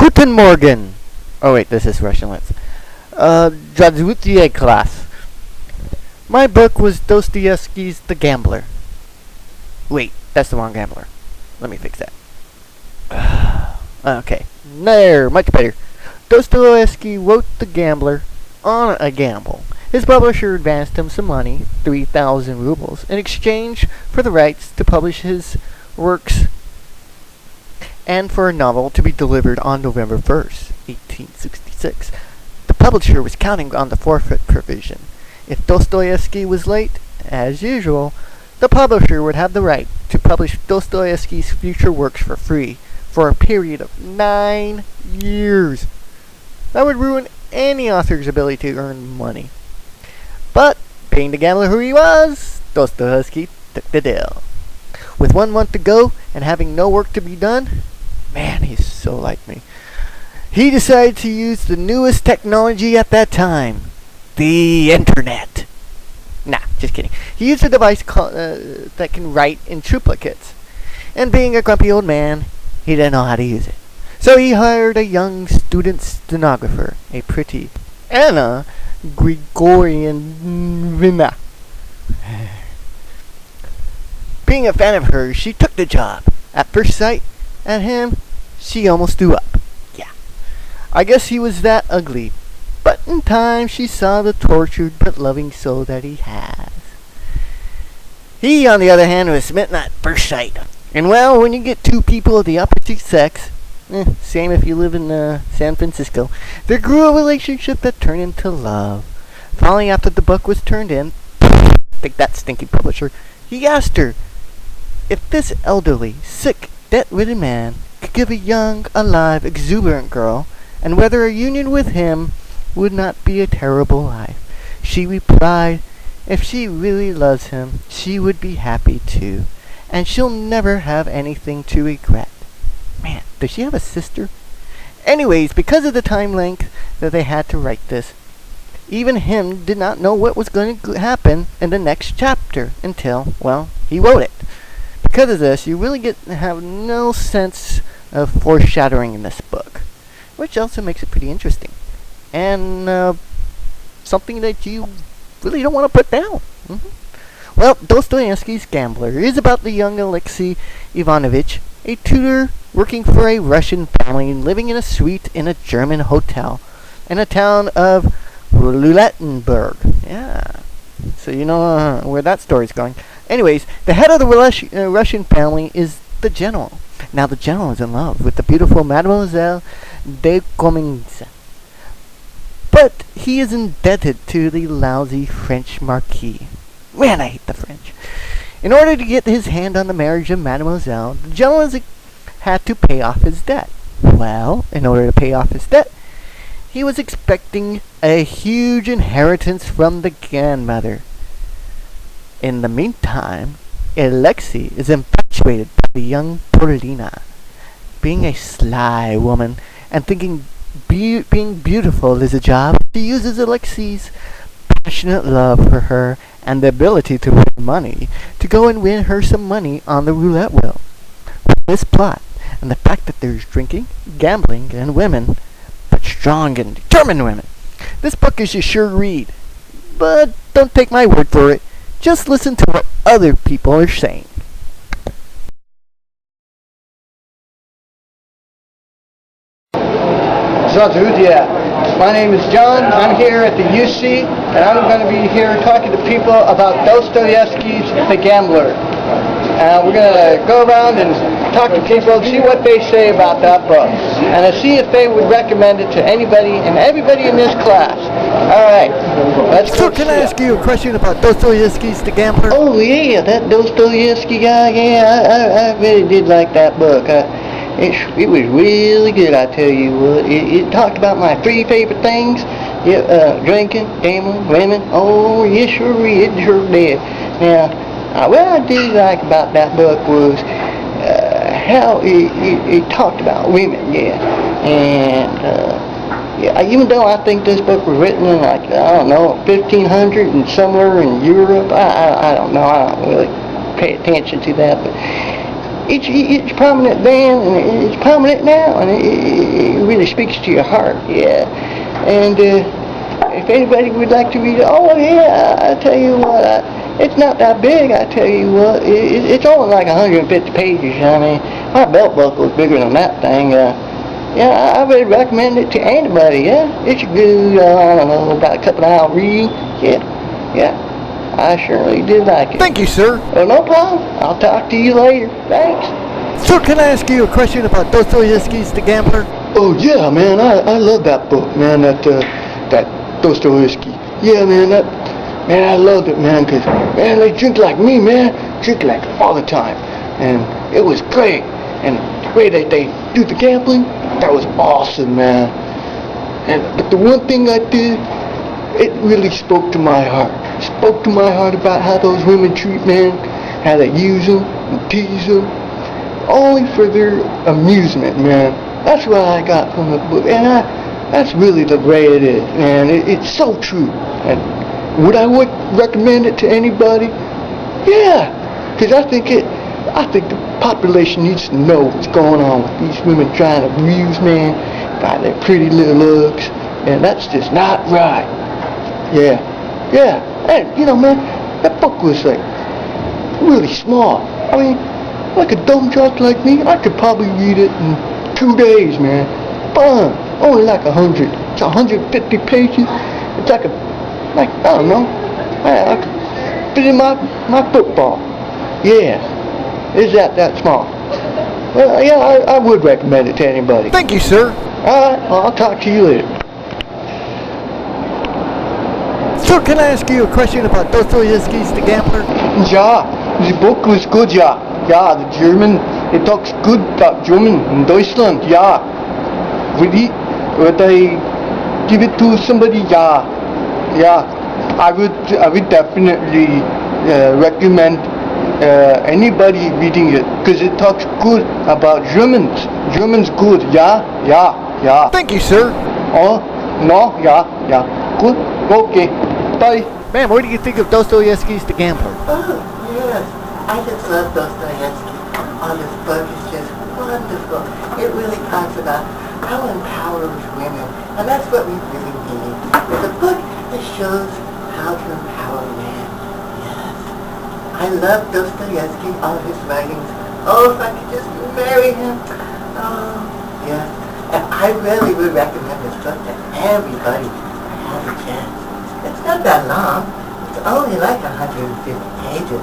Guten Morgen! Oh wait, this is Russian, let's... Здравствуйте, class. My book was Dostoevsky's The Gambler. Wait, that's the wrong Gambler. Let me fix that. Okay, there, much better. Dostoevsky wrote The Gambler on a gamble. His publisher advanced him some money, 3,000 rubles, in exchange for the rights to publish his works and for a novel to be delivered on November 1st, 1866. The publisher was counting on the forfeit provision. If Dostoevsky was late, as usual, the publisher would have the right to publish Dostoevsky's future works for free for a period of 9 years. That would ruin any author's ability to earn money. But, being the gambler who he was, Dostoevsky took the deal. With 1 month to go and having no work to be done, man, he's so like me, he decided to use the newest technology at that time, the internet. Nah, just kidding. He used a device that can write in triplicates. And being a grumpy old man, he didn't know how to use it. So he hired a young student stenographer, a pretty Anna Grigorievna. Being a fan of hers, she took the job. At first sight at him, she almost threw up. Yeah, I guess he was that ugly. But in time, she saw the tortured but loving soul that he has. He, on the other hand, was smitten at first sight. And well, when you get two people of the opposite sex, same if you live in San Francisco, there grew a relationship that turned into love. Finally, after the book was turned in, take that stinky publisher, he asked her if this elderly, sick, debt-ridden man could give a young, alive, exuberant girl, and whether a union with him would not be a terrible life. She replied, if she really loves him, she would be happy too, and she'll never have anything to regret. Man, does she have a sister? Anyways, because of the time length that they had to write this, even him did not know what was going to happen in the next chapter until, well, he wrote it. Because of this, you really have no sense of foreshadowing in this book, which also makes it pretty interesting. And something that you really don't want to put down. Well, Dostoevsky's Gambler is about the young Alexei Ivanovich, a tutor working for a Russian family living in a suite in a German hotel in a town of Roulettenberg. Yeah, so you know where that story's going. Anyways, the head of the Russian family is the general. Now the general is in love with the beautiful Mademoiselle de Comminges. But he is indebted to the lousy French marquis. Man, I hate the French. In order to get his hand on the marriage of Mademoiselle, the general had to pay off his debt. Well, in order to pay off his debt, he was expecting a huge inheritance from the grandmother. In the meantime, Alexei is infatuated by the young Polina. Being a sly woman and thinking being beautiful is a job, she uses Alexei's passionate love for her and the ability to win money to go and win her some money on the roulette wheel. With this plot and the fact that there's drinking, gambling, and women, but strong and determined women, this book is a sure read. But don't take my word for it. Just listen to what other people are saying. My name is John. I'm here at the UC, and I'm going to be here talking to people about Dostoevsky's The Gambler. We're going to go around and talk to people, see what they say about that book, and see if they would recommend it to anybody and everybody in this class. All right, let's go. So can I ask you a question about Dostoevsky's The Gambler? Oh yeah, that Dostoevsky guy, yeah, I really did like that book. It was really good, I tell you what. It talked about my 3 favorite things. Drinking, gambling, women. Oh, yes, sure did. Now, what I did like about that book was how it talked about women, yeah. And, yeah, even though I think this book was written in, like, I don't know, 1500 and somewhere in Europe, I don't know. I don't really pay attention to that, but it's prominent then, and it's prominent now, and it really speaks to your heart, yeah. And if anybody would like to read it, oh yeah, I tell you what, it's not that big, I tell you what. It's only like 150 pages. I mean, my belt buckle is bigger than that thing. Yeah, I would recommend it to anybody, yeah. It's a good, I don't know, about a couple of hour read, yeah. I surely do like it. Thank you, sir. Well, no problem. I'll talk to you later. Thanks. So can I ask you a question about Dostoevsky's The Gambler? Oh yeah, man, I love that book, man. That Dostoevsky. Yeah, man, I loved it, man. 'Cause man, they drink like me, man. Drink like all the time, and it was great. And the way that they do the gambling, that was awesome, man. But the one thing I did, it really spoke to my heart. Spoke to my heart about how those women treat men, how they use them and tease them, only for their amusement, man. That's what I got from the book, and that's really the way it is, man. It's so true. And would I recommend it to anybody? Yeah, because I think the population needs to know what's going on with these women trying to abuse men by their pretty little looks, and that's just not right. Yeah. And, you know, man, that book was, like, really small. I mean, like a dumb jock like me, I could probably read it in 2 days, man. Fun. Only like 100. It's 150 pages. It's like I don't know. I could fit in my football. Yeah. Is that small? Well, yeah, I would recommend it to anybody. Thank you, sir. Alright, well, I'll talk to you later. So can I ask you a question about Dostoevsky's The Gambler? Yeah, the book was good, yeah. Yeah, the German, it talks good about German in Deutschland, yeah. Would I give it to somebody? Yeah. I would definitely recommend anybody reading it, because it talks good about Germans. German's good, yeah. Thank you, sir. Oh, no, yeah. Good, okay. Bye. Ma'am, what do you think of Dostoevsky's The Gambler? Oh, yes. I just love Dostoevsky. Oh, this book is just wonderful. It really talks about how empowers women, and that's what we really need. It's a book that shows how to empower men. Yes. I love Dostoevsky, all his writings. Oh, if I could just marry him. Oh, yes. And I really would recommend this book to everybody who has a chance. It's not that long. It's only like 150 pages.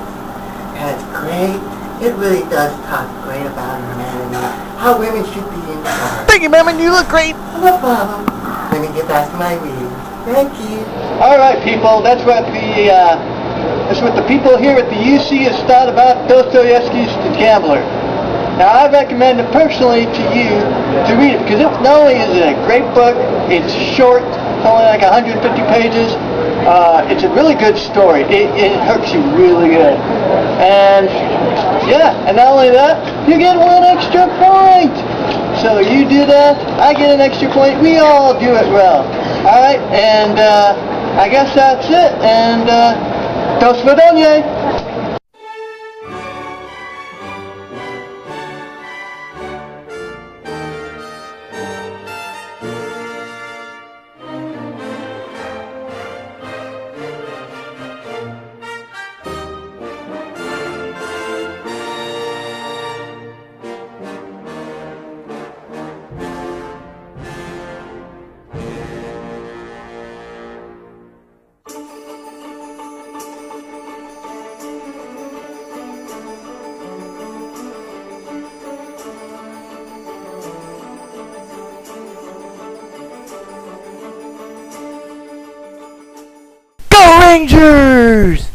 And it's great. It really does talk great about humanity, how women should be in charge. Thank you, ma'am, and you look great. No problem. Let me get back to my reading. Thank you. Alright, people, that's what the people here at the UC has thought about Dostoevsky's The Gambler. Now, I recommend it personally to you to read it, because not only is it a great book, it's short, it's only like 150 pages. It's a really good story. It hooks you really good. And yeah, and not only that, you get 1 extra point. So you do that, I get an extra point, we all do it well. Alright, and I guess that's it. And do svidaniya. Go Rangers!